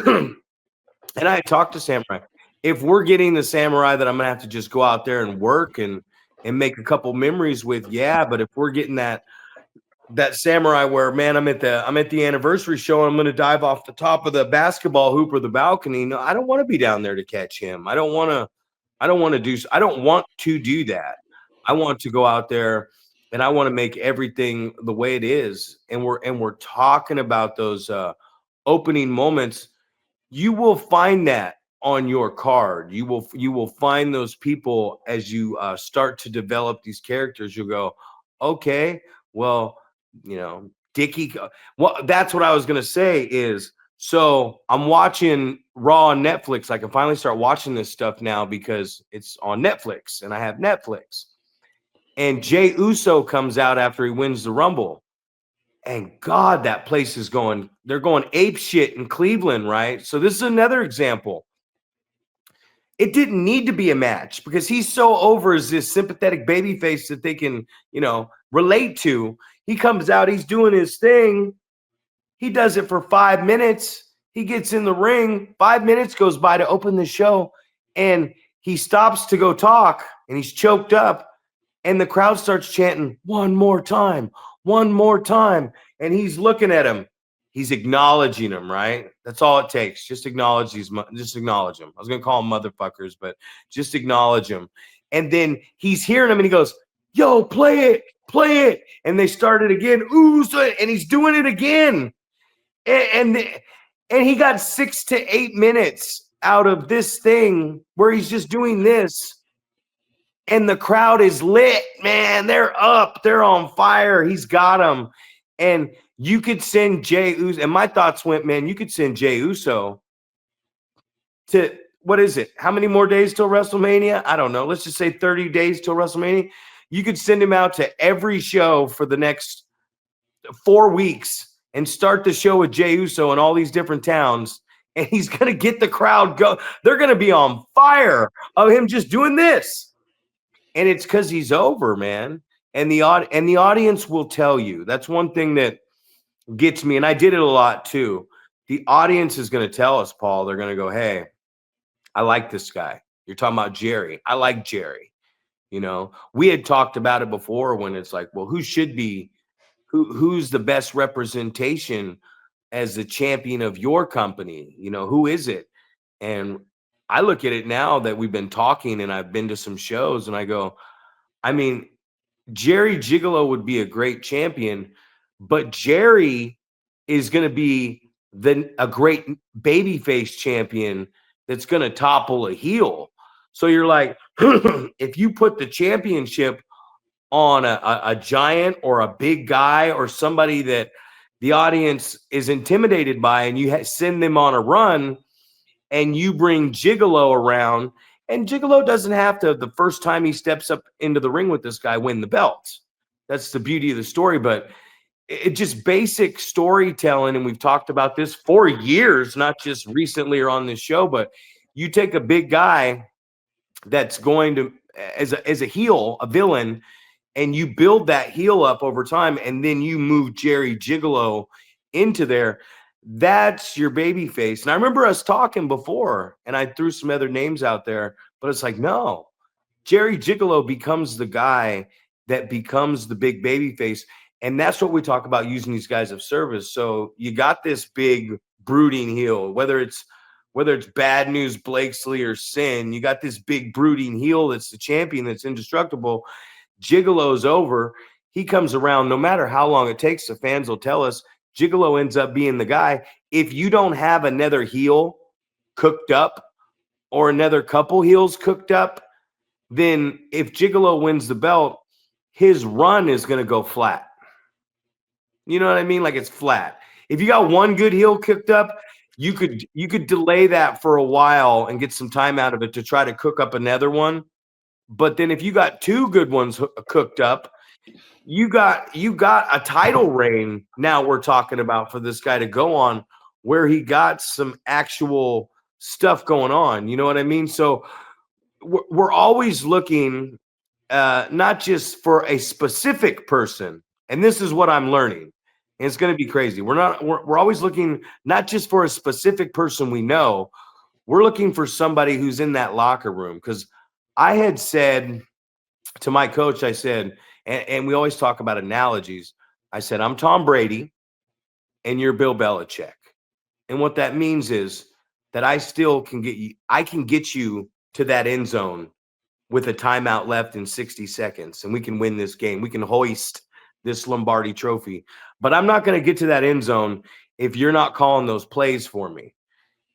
And I talked to Samurai. If we're getting the Samurai that I'm gonna have to just go out there and work and make a couple memories with, yeah. But if we're getting that Samurai where, man, I'm at the anniversary show and I'm gonna dive off the top of the basketball hoop or the balcony, no, I don't want to be down there to catch him. I don't want to do that. I want to go out there and I want to make everything the way it is. And we're talking about those opening moments. You will find that on your card. You will find those people as you start to develop these characters. You'll go, okay, well, Dickie. Well, that's what I was gonna say is. So I'm watching Raw on Netflix. I can finally start watching this stuff now because it's on Netflix and I have Netflix. And Jey Uso comes out after he wins the Rumble. And God, that place is they're going ape shit in Cleveland, right? So this is another example. It didn't need to be a match because he's so over as this sympathetic babyface that they can, relate to. He comes out, he's doing his thing. He does it for 5 minutes. He gets in the ring. 5 minutes goes by to open the show. And he stops to go talk and he's choked up. And the crowd starts chanting, one more time, one more time. And he's looking at him. He's acknowledging him, right? That's all it takes. Just acknowledge them. I was going to call them motherfuckers, but just acknowledge them. And then he's hearing him and he goes, yo, play it. And they start it again. Ooh, and he's doing it again. And he got 6 to 8 minutes out of this thing where he's just doing this. And the crowd is lit, man. They're up. They're on fire. He's got them. And you could send Jey Uso. And my thoughts went, man, you could send Jey Uso to, what is it? How many more days till WrestleMania? I don't know. Let's just say 30 days till WrestleMania. You could send him out to every show for the next 4 weeks and start the show with Jey Uso in all these different towns. And he's going to get the crowd go. They're going to be on fire of him just doing this. And it's because he's over, man. And the audience will tell you. That's one thing that gets me. And I did it a lot too. The audience is going to tell us, Paul. They're going to go, hey, I like this guy. You're talking about Jerry. I like Jerry. We had talked about it before when it's like, well, who's the best representation as the champion of your company? Who is it? And I look at it now that we've been talking and I've been to some shows and I go, I mean, Jerry Gigolo would be a great champion, but Jerry is going to be a great babyface champion that's going to topple a heel. So you're like, if you put the championship on a giant or a big guy or somebody that the audience is intimidated by and you send them on a run, and you bring Gigolo around, and Gigolo doesn't have to, the first time he steps up into the ring with this guy, win the belt. That's the beauty of the story. But it just basic storytelling, and we've talked about this for years, not just recently or on this show, but you take a big guy that's going to, as a heel, a villain, and you build that heel up over time, and then you move Jerry Gigolo into there. That's your baby face. And I remember us talking before, and I threw some other names out there, but it's like, no, Jerry Gigolo becomes the guy that becomes the big baby face. And that's what we talk about using these guys of service. So you got this big brooding heel, whether it's Bad News Blakesley or Sin, you got this big brooding heel that's the champion, that's indestructible. Gigolo's over. He comes around no matter how long it takes. The fans will tell us Gigolo ends up being the guy. If you don't have another heel cooked up or another couple heels cooked up, then if Gigolo wins the belt, his run is going to go flat. You know what I mean? Like, it's flat. If you got one good heel cooked up, you could delay that for a while and get some time out of it to try to cook up another one. But then if you got two good ones cooked up, you got a title reign now we're talking about for this guy to go on, where he got some actual stuff going on. You know what I mean? So we're always looking not just for a specific person, and this is what I'm learning. And it's going to be crazy. We're always looking not just for a specific person we know. We're looking for somebody who's in that locker room. Because I had said to my coach, I said, and we always talk about analogies. I said, I'm Tom Brady and you're Bill Belichick. And what that means is that I still can get you, I can get you to that end zone with a timeout left in 60 seconds, and we can win this game. We can hoist this Lombardi trophy. But I'm not going to get to that end zone if you're not calling those plays for me.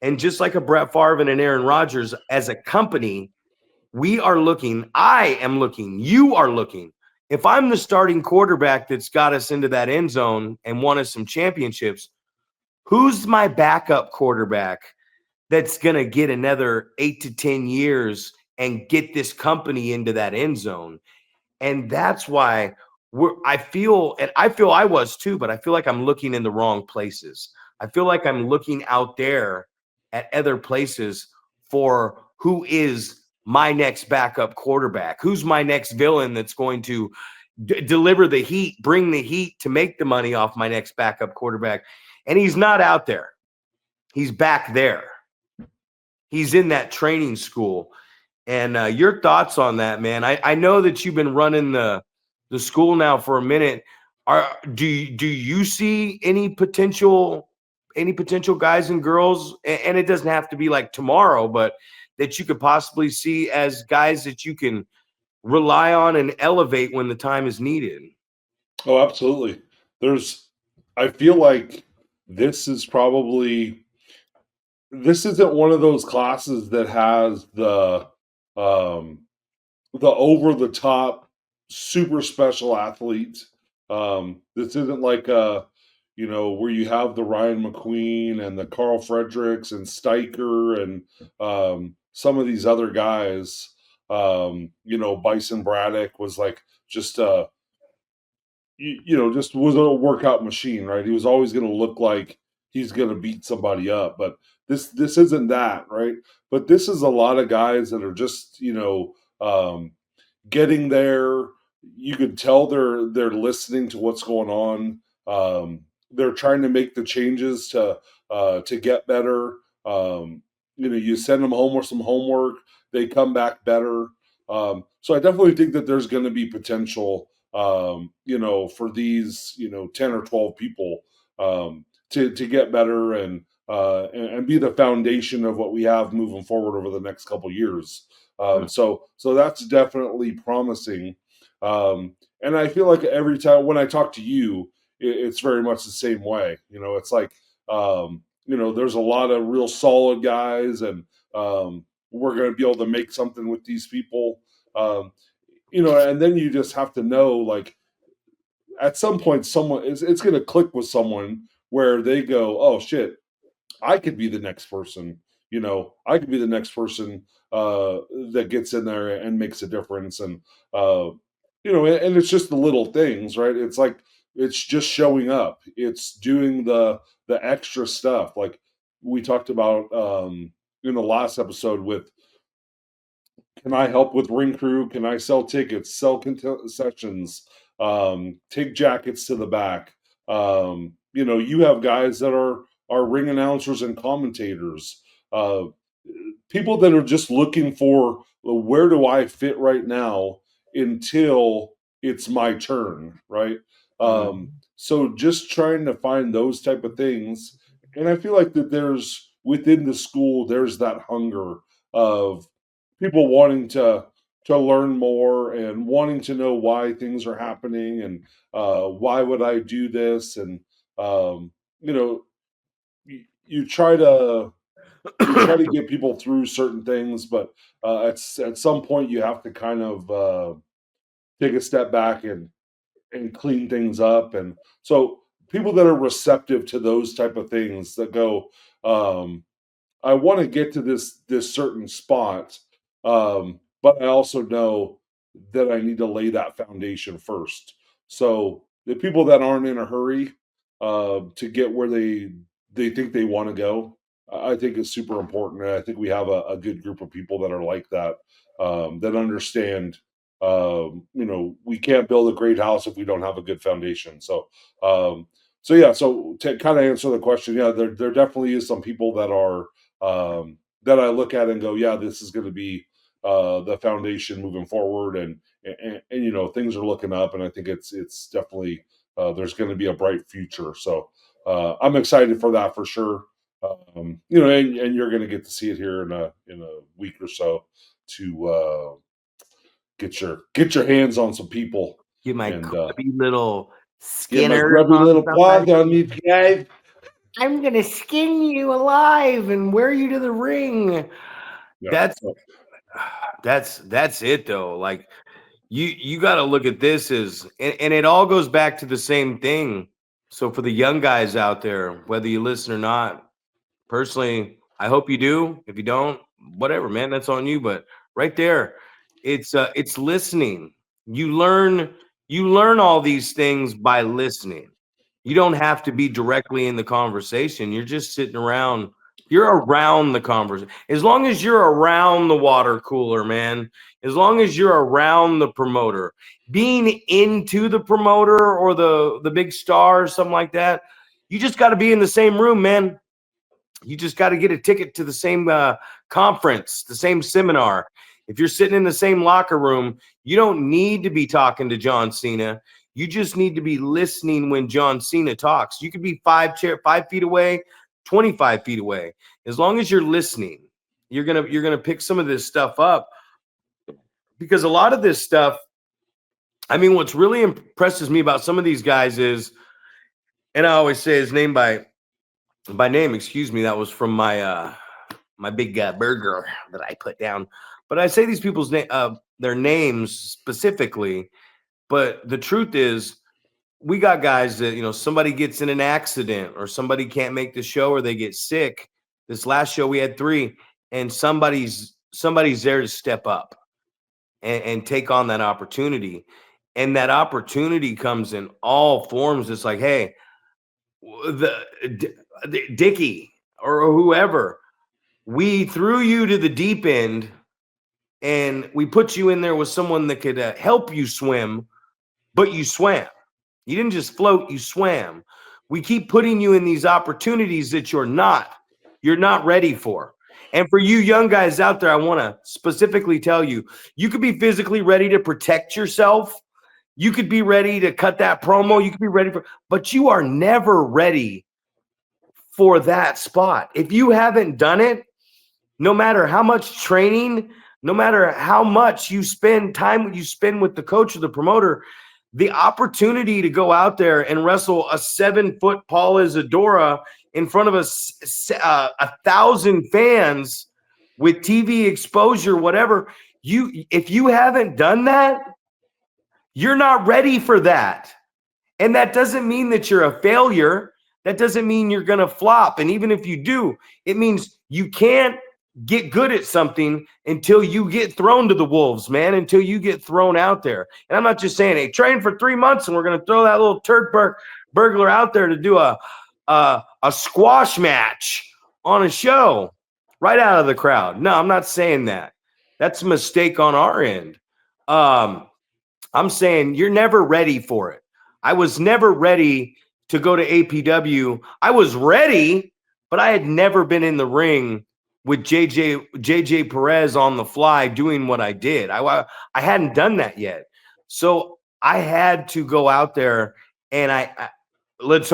And just like a Brett Favre and an Aaron Rodgers, as a company, we are looking, I am looking, you are looking. If I'm the starting quarterback that's got us into that end zone and won us some championships, who's my backup quarterback that's going to get another 8 to 10 years and get this company into that end zone? And that's why I feel I was too, but I feel like I'm looking in the wrong places. I feel like I'm looking out there at other places for who is my next backup quarterback, who's my next villain that's going to deliver the heat, bring the heat to make the money off my next backup quarterback. And he's not out there. He's back there. He's in that training school. And your thoughts on that, man? I know that you've been running the school now for a minute. Do you see any potential guys and girls? And it doesn't have to be like tomorrow, but that you could possibly see as guys that you can rely on and elevate when the time is needed? Oh, absolutely. I feel like this is probably, this isn't one of those classes that has um, the over the top super special athlete. This isn't like where you have the Ryan McQueen and the Carl Fredericks and Steicher and some of these other guys. Bison Braddock was like just just was a workout machine, right? He was always going to look like he's going to beat somebody up, but this isn't that, right? But this is a lot of guys that are just getting there. You can tell they're listening to what's going on. They're trying to make the changes to get better. You send them home with some homework, they come back better. So I definitely think that there's going to be potential, for these, 10 or 12 people to get better and be the foundation of what we have moving forward over the next couple years. So that's definitely promising. And I feel like every time when I talk to you, it's very much the same way. It's like, there's a lot of real solid guys, and we're going to be able to make something with these people. And then you just have to know, like, at some point, it's going to click with someone where they go, "Oh shit, I could be the next person." I could be the next person that gets in there and makes a difference. And and it's just the little things, right? It's like it's just showing up. It's doing the extra stuff, like we talked about in the last episode with, can I help with ring crew? Can I sell tickets, sell concessions, take jackets to the back? You have guys that are ring announcers and commentators, uh, people that are just looking for, well, where do I fit right now until it's my turn, right? So just trying to find those type of things. And I feel like that there's within the school, there's that hunger of people wanting to learn more and wanting to know why things are happening and why would I do this? And you know, you try to get people through certain things, but at some point you have to kind of take a step back and clean things up. And so people that are receptive to those type of things that go, I want to get to this certain spot, but I also know that I need to lay that foundation first. So the people that aren't in a hurry to get where they think they want to go, I think is super important. And I think we have a good group of people that are like that, that understand. We can't build a great house if we don't have a good foundation. So yeah. So to kind of answer the question, yeah, there definitely is some people that I look at and go, yeah, this is going to be the foundation moving forward, and things are looking up, and I think it's definitely there's going to be a bright future. So I'm excited for that for sure. And you're going to get to see it here in a week or so to get your hands on some people. Get my and grubby little get my skinner grubby little paws on you guys. I'm gonna skin you alive and wear you to the ring. Yeah. That's it though. Like you got to look at this as, and it all goes back to the same thing. So for the young guys out there, whether you listen or not, personally, I hope you do. If you don't, whatever, man, that's on you. But right there, it's listening. You learn all these things by listening. You don't have to be directly in the conversation. You're just sitting around. You're around the conversation. As long as you're around the water cooler, man, as long as you're around the promoter, being into the promoter or the big star or something like that, you just got to be in the same room, man. You just got to get a ticket to the same conference, the same seminar. If you're sitting in the same locker room, you don't need to be talking to John Cena. You just need to be listening when John Cena talks. You could be 5 feet away, 25 feet away. As long as you're listening, you're gonna pick some of this stuff up, because a lot of this stuff, I mean, what's really impresses me about some of these guys is, and I always say his name by name, excuse me, that was from my my big burger that I put down. But I say these people's their names specifically, but the truth is, we got guys that, somebody gets in an accident or somebody can't make the show or they get sick. This last show we had 3, and somebody's there to step up and take on that opportunity. And that opportunity comes in all forms. It's like, hey, the Dickie or whoever, we threw you to the deep end and we put you in there with someone that could help you swim, but you swam. You didn't just float, you swam. We keep putting you in these opportunities that you're not ready for. And for you young guys out there, I want to specifically tell you, you could be physically ready to protect yourself. You could be ready to cut that promo. You could be ready but you are never ready for that spot. If you haven't done it, no matter how much training, no matter how much you spend with the coach or the promoter, the opportunity to go out there and wrestle a 7-foot Paul Isadora in front of 1,000 fans with TV exposure, whatever, if you haven't done that, you're not ready for that. And that doesn't mean that you're a failure. That doesn't mean you're going to flop. And even if you do, it means you can't get good at something until you get thrown to the wolves, man, until you get thrown out there. And I'm not just saying, hey, train for 3 months and we're going to throw that little turd burglar out there to do a squash match on a show right out of the crowd. No, I'm not saying that. That's a mistake on our end. I'm saying you're never ready for it. I was never ready to go to APW. I was ready, but I had never been in the ring with JJ Perez on the fly doing what I did. I hadn't done that yet. So I had to go out there and let's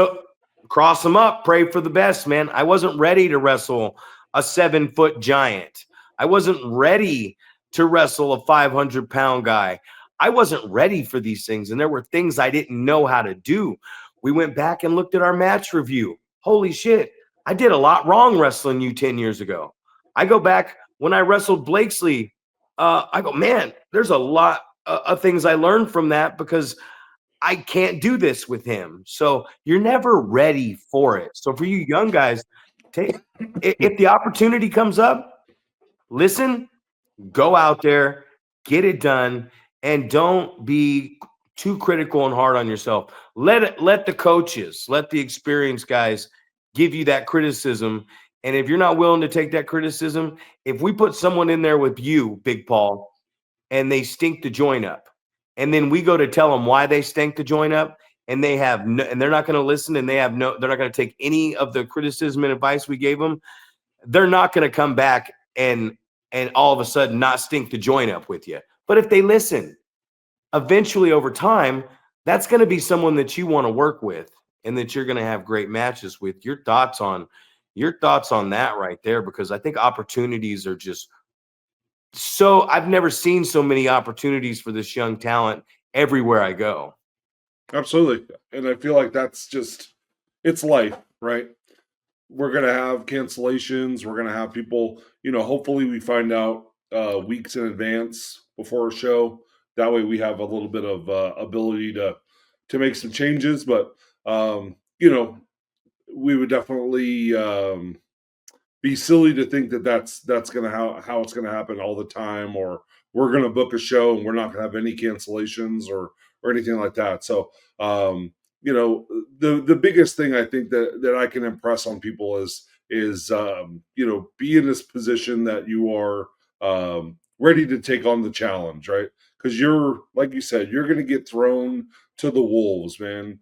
cross them up, pray for the best, man. I wasn't ready to wrestle a 7-foot giant. I wasn't ready to wrestle a 500-pound guy. I wasn't ready for these things. And there were things I didn't know how to do. We went back and looked at our match review. Holy shit. I did a lot wrong wrestling you 10 years ago. I go back when I wrestled Blakesley. I go, man, there's a lot of things I learned from that because I can't do this with him. So you're never ready for it. So for you young guys, if the opportunity comes up, listen, go out there, get it done, and don't be too critical and hard on yourself. Let the coaches, let the experienced guys give you that criticism. And if you're not willing to take that criticism, if we put someone in there with you, Big Paul, and they stink the joint up, and then we go to tell them why they stink the joint up, and they have no, and they're not going to listen, and they're not going to take any of the criticism and advice we gave them, they're not going to come back and all of a sudden not stink the joint up with you. But if they listen, eventually over time, that's going to be someone that you want to work with and that you're going to have great matches with. Your thoughts on that right there, because I think opportunities are just so, I've never seen so many opportunities for this young talent everywhere I go. Absolutely. And I feel like that's just, it's life, right? We're going to have cancellations. We're going to have people, hopefully we find out weeks in advance before a show. That way we have a little bit of ability to make some changes. But, we would definitely be silly to think that that's going to how it's going to happen all the time, or we're going to book a show and we're not going to have any cancellations or anything like that. So, the biggest thing I think that I can impress on people is be in this position that you are ready to take on the challenge, right? Because you're, like you said, you're going to get thrown to the wolves, man.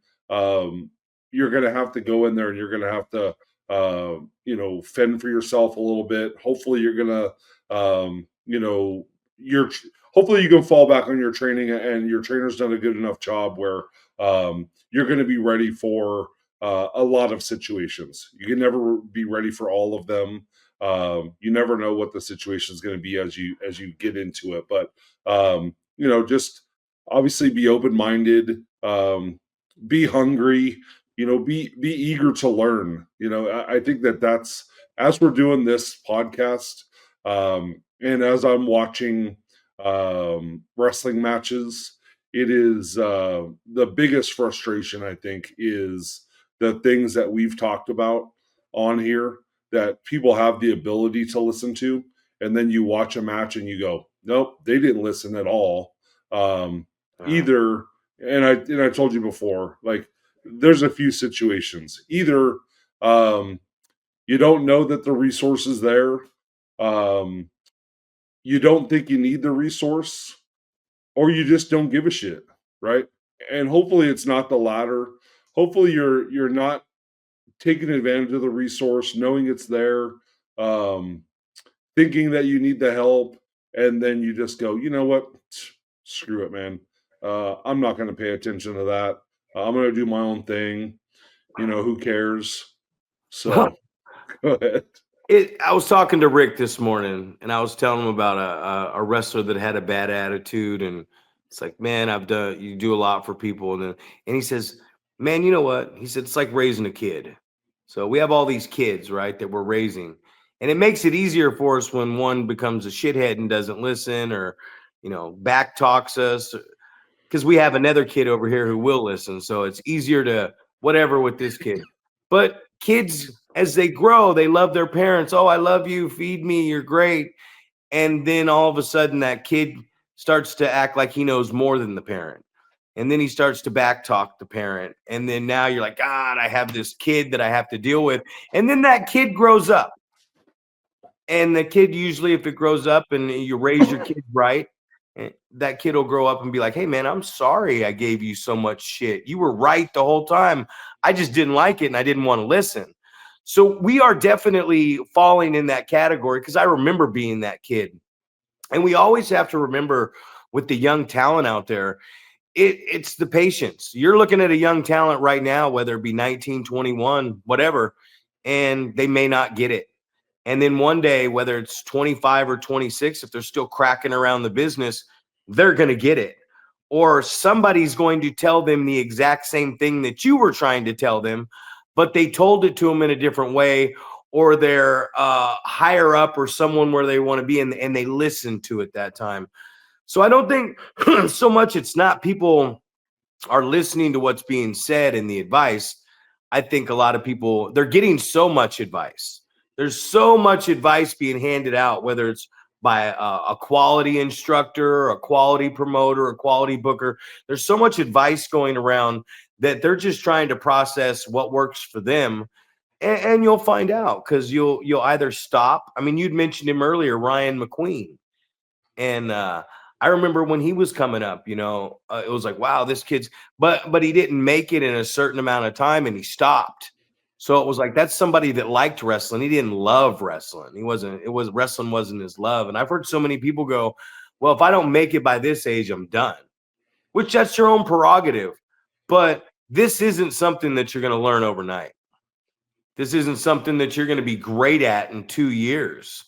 You're going to have to go in there and you're going to have to fend for yourself a little bit. Hopefully you're going to, hopefully you can fall back on your training and your trainer's done a good enough job where you're going to be ready for a lot of situations. You can never be ready for all of them. You never know what the situation is going to be as you get into it, but just obviously be open-minded, be hungry, be eager to learn. I think that's, as we're doing this podcast, and as I'm watching wrestling matches, it is the biggest frustration, I think, is the things that we've talked about on here that people have the ability to listen to, and then you watch a match and you go, nope, they didn't listen at all. Either, and I told you before, like, there's a few situations. Either you don't know that the resource is there, you don't think you need the resource, or you just don't give a shit, right? And hopefully it's not the latter. Hopefully you're not taking advantage of the resource, knowing it's there, thinking that you need the help, and then you just go, you know what? Screw it, man. I'm not going to pay attention to that. I'm going to do my own thing. Who cares? So go ahead. I was talking to Rick this morning, and I was telling him about a wrestler that had a bad attitude, and it's like, man, you do a lot for people, and he says, man, you know what? He said, it's like raising a kid. So we have all these kids, right, that we're raising, and it makes it easier for us when one becomes a shithead and doesn't listen, or back talks us, because we have another kid over here who will listen. So it's easier to whatever with this kid. But kids, as they grow, they love their parents. Oh, I love you. Feed me. You're great. And then all of a sudden that kid starts to act like he knows more than the parent. And then he starts to backtalk the parent. And then now you're like, God, I have this kid that I have to deal with. And then that kid grows up. And the kid, usually if it grows up and you raise your kid right, that kid will grow up and be like, hey, man, I'm sorry I gave you so much shit. You were right the whole time. I just didn't like it and I didn't want to listen. So we are definitely falling in that category, because I remember being that kid. And we always have to remember with the young talent out there, it's the patience. You're looking at a young talent right now, whether it be 19, 21, whatever, and they may not get it. And then one day, whether it's 25 or 26, if they're still cracking around the business, they're going to get it. Or somebody's going to tell them the exact same thing that you were trying to tell them, but they told it to them in a different way, or they're higher up or someone where they want to be, and they listen to it that time. So I don't think so much it's not people are listening to what's being said and the advice. I think a lot of people, they're getting so much advice. There's so much advice being handed out, whether it's by a quality instructor, a quality promoter, a quality booker. There's so much advice going around that they're just trying to process what works for them. And you'll find out, because you'll either stop. I mean, you'd mentioned him earlier, Ryan McQueen. And I remember when he was coming up, it was like, wow, this kid's, but he didn't make it in a certain amount of time and he stopped. So it was like, that's somebody that liked wrestling. He didn't love wrestling. Wrestling wasn't his love. And I've heard so many people go, well, if I don't make it by this age, I'm done, which that's your own prerogative. But this isn't something that you're going to learn overnight. This isn't something that you're going to be great at in 2 years.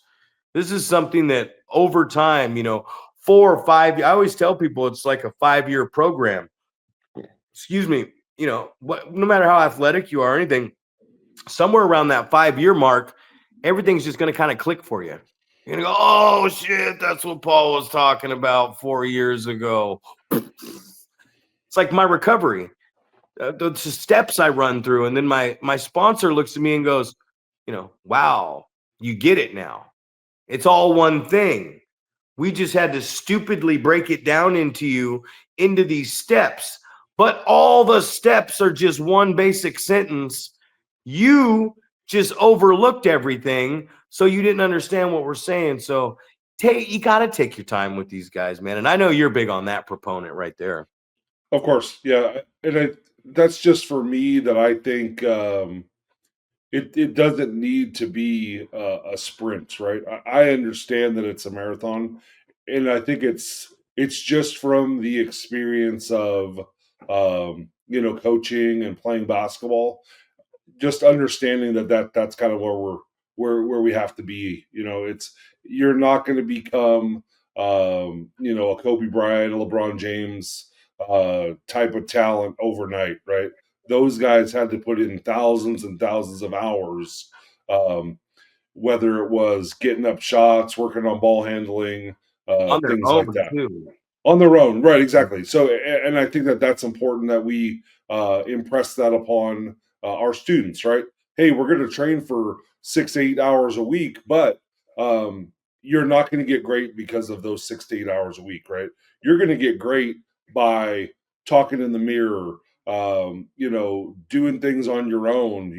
This is something that over time, 4 or 5, I always tell people it's like a 5-year program. Excuse me. No matter how athletic you are or anything, somewhere around that 5-year mark, everything's just going to kind of click for you. You're going to go, oh, shit, that's what Paul was talking about 4 years ago. It's like my recovery. The steps I run through. And then my sponsor looks at me and goes, wow, you get it now. It's all one thing. We just had to stupidly break it down into these steps. But all the steps are just one basic sentence. You just overlooked everything, so you didn't understand what we're saying. So you got to take your time with these guys, man. And I know you're big on that proponent right there. Of course, yeah. And that's just for me that I think it doesn't need to be a sprint, right? I understand that it's a marathon, and I think it's just from the experience of coaching and playing basketball, just understanding that's kind of where we have to be. You're not going to become a Kobe Bryant, a LeBron James type of talent overnight, right? Those guys had to put in thousands and thousands of hours, whether it was getting up shots, working on ball handling, things like that. Too. On their own, right? Exactly. So, and I think that's important that we impress that upon our students, right? Hey, we're going to train for 6 to 8 hours a week, but you're not going to get great because of those 6 to 8 hours a week, right? You're going to get great by talking in the mirror, doing things on your own,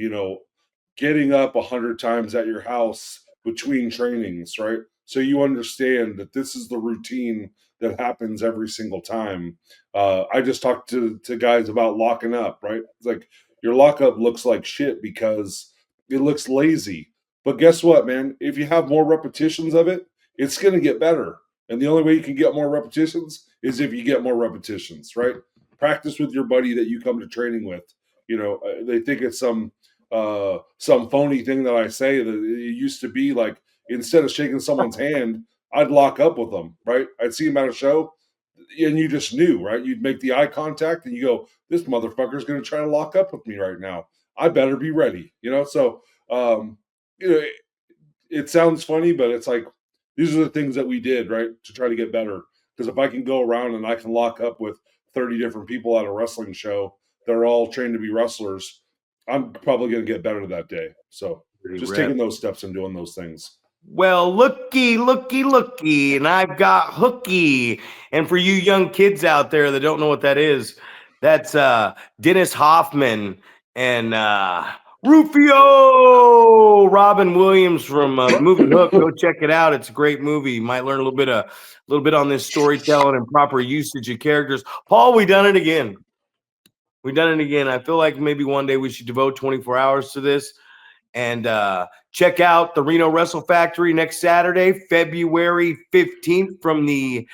getting up 100 times at your house between trainings, right? So you understand that this is the routine that happens every single time. I just talked to guys about locking up, right? It's like your lockup looks like shit because it looks lazy. But guess what, man? If you have more repetitions of it, it's going to get better. And the only way you can get more repetitions is if you get more repetitions, right? Practice with your buddy that you come to training with. They think it's some phony thing that I say, that it used to be like, instead of shaking someone's hand, I'd lock up with them, right? I'd see him at a show, and you just knew, right? You'd make the eye contact, and you go, "This motherfucker's going to try to lock up with me right now. I better be ready." So it sounds funny, but it's like these are the things that we did, right, to try to get better. Because if I can go around and I can lock up with 30 different people at a wrestling show that are all trained to be wrestlers, I'm probably going to get better that day. So just taking those steps and doing those things. Well, looky, and I've got hooky. And for you young kids out there that don't know what that is, that's Dennis Hoffman and Rufio Robin Williams from the movie Hook. Go check it out. It's a great movie. You might learn a little bit on this storytelling and proper usage of characters. Paul, we done it again. I feel like maybe one day we should devote 24 hours to this. And check out the Reno Wrestle Factory next Saturday, February 15th, from the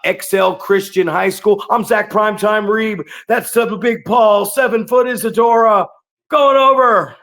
Excel Christian High School. I'm Zach Primetime Reeb. That's Big Paul. 7 foot Isadora. Going over.